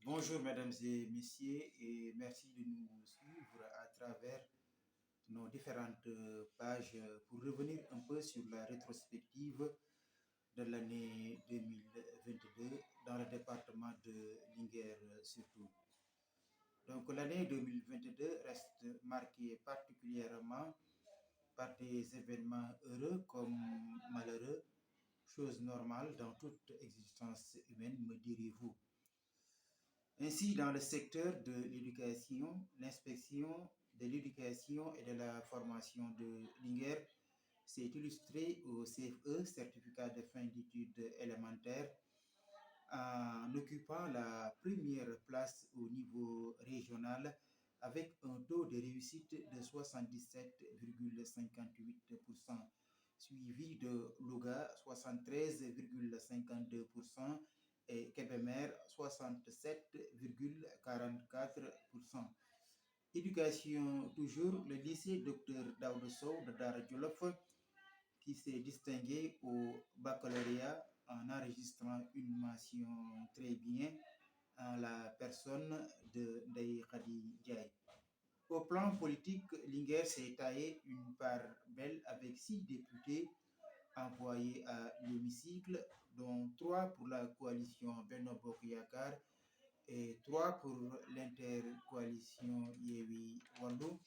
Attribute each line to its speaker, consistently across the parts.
Speaker 1: Bonjour mesdames et messieurs et merci de nous suivre à travers nos différentes pages pour revenir un peu sur la rétrospective de l'année 2022 dans le département de Linguère surtout. Donc l'année 2022 reste marquée particulièrement par des événements heureux comme malheureux, chose normale dans toute existence humaine, me direz-vous. Ainsi, dans le secteur de l'éducation, l'inspection de l'éducation et de la formation de l'INGER s'est illustrée au CFE, certificat de fin d'études élémentaires, en occupant la première place au niveau régional avec un taux de réussite de 77,58%, suivi de Louga 73,52% et Kébémer 67,44%. Éducation toujours, le lycée Dr Daoud Sow de Dara Djolof qui s'est distingué au baccalauréat en enregistrant une mention très bien en la personne de Ndeye Khady Ndiaye. Au plan politique, Linguère s'est taillé une part belle avec 6 députés envoyés à l'hémicycle, dont 3 pour la coalition Benno Bokk Yakaar et 3 pour l'intercoalition Yewwi Wallu,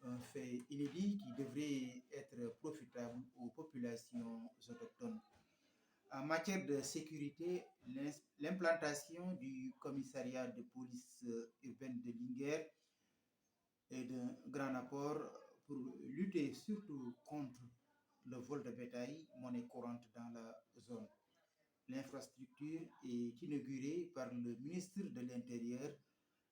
Speaker 1: un fait inédit qui devrait être profitable aux populations autochtones. En matière de sécurité, l'implantation du commissariat de police urbaine de Linguère est d'un grand apport pour lutter surtout contre le vol de bétail, monnaie courante dans la zone. L'infrastructure est inaugurée par le ministre de l'Intérieur,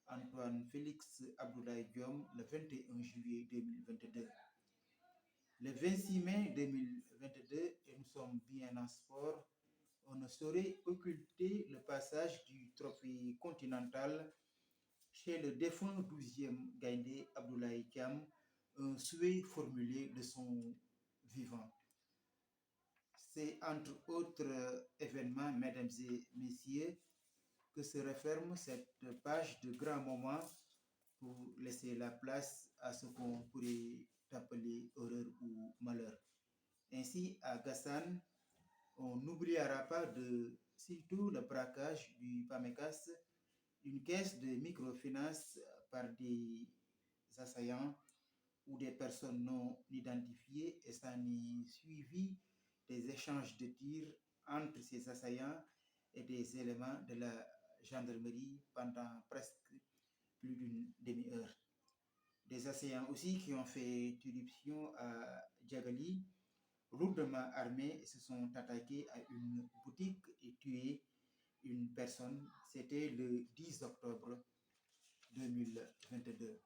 Speaker 1: Antoine Félix Abdoulaye Diome, le 21 juillet 2022. Le 26 mai 2022, et nous sommes bien en sport, on ne saurait occulter le passage du trophée continental chez le défunt 12e Gaïndé Abdoulaye Thiam, un souhait formulé de son vivant. C'est entre autres événements, mesdames et messieurs, que se referme cette page de grands moments pour laisser la place à ce qu'on pourrait appeler horreur ou malheur. Ainsi, à Gassan, on n'oubliera pas de surtout le braquage du PAMECAS, une caisse de microfinance par des assaillants ou des personnes non identifiées et s'en est suivi des échanges de tirs entre ces assaillants et des éléments de la gendarmerie pendant presque plus d'une demi-heure. Des assaillants aussi qui ont fait irruption à Djagali, lourdement armés, se sont attaqués à une boutique et tué une personne. C'était le 10 octobre 2022.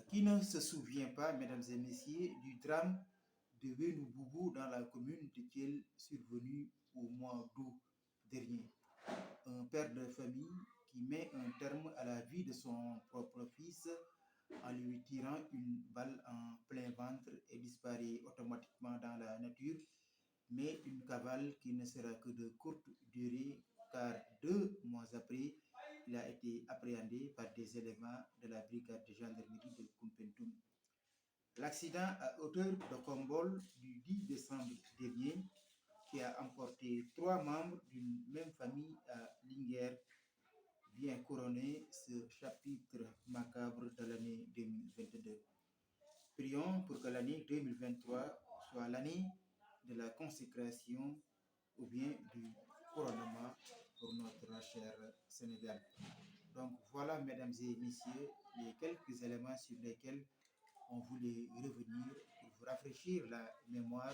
Speaker 1: Qui ne se souvient pas, mesdames et messieurs, du drame de Wenoboubou dans la commune de Thiel survenu au mois d'août dernier. Un père de famille qui met un terme à la vie de son propre fils en lui tirant une balle en plein ventre et disparaît automatiquement dans la nature, mais une cavale qui ne sera que de courte durée car 2 mois après, il a été appréhendé par des éléments de la brigade de gendarmerie de Koumpentoum. L'accident à hauteur de Khombol du 10 décembre dernier qui a emporté 3 membres d'une même famille à Linguère vient couronner ce chapitre macabre de l'année 2022. Prions pour que l'année 2023 soit l'année de la consécration ou bien du couronnement pour notre cher Sénégal. Donc voilà, mesdames et messieurs, les quelques éléments sur lesquels on voulait revenir pour vous rafraîchir la mémoire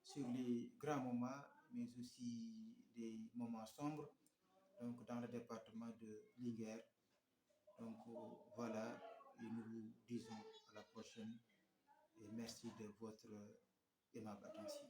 Speaker 1: sur les grands moments, mais aussi des moments sombres, donc dans le département de Linguère. Donc voilà, et nous vous disons à la prochaine et merci de votre aimable attention.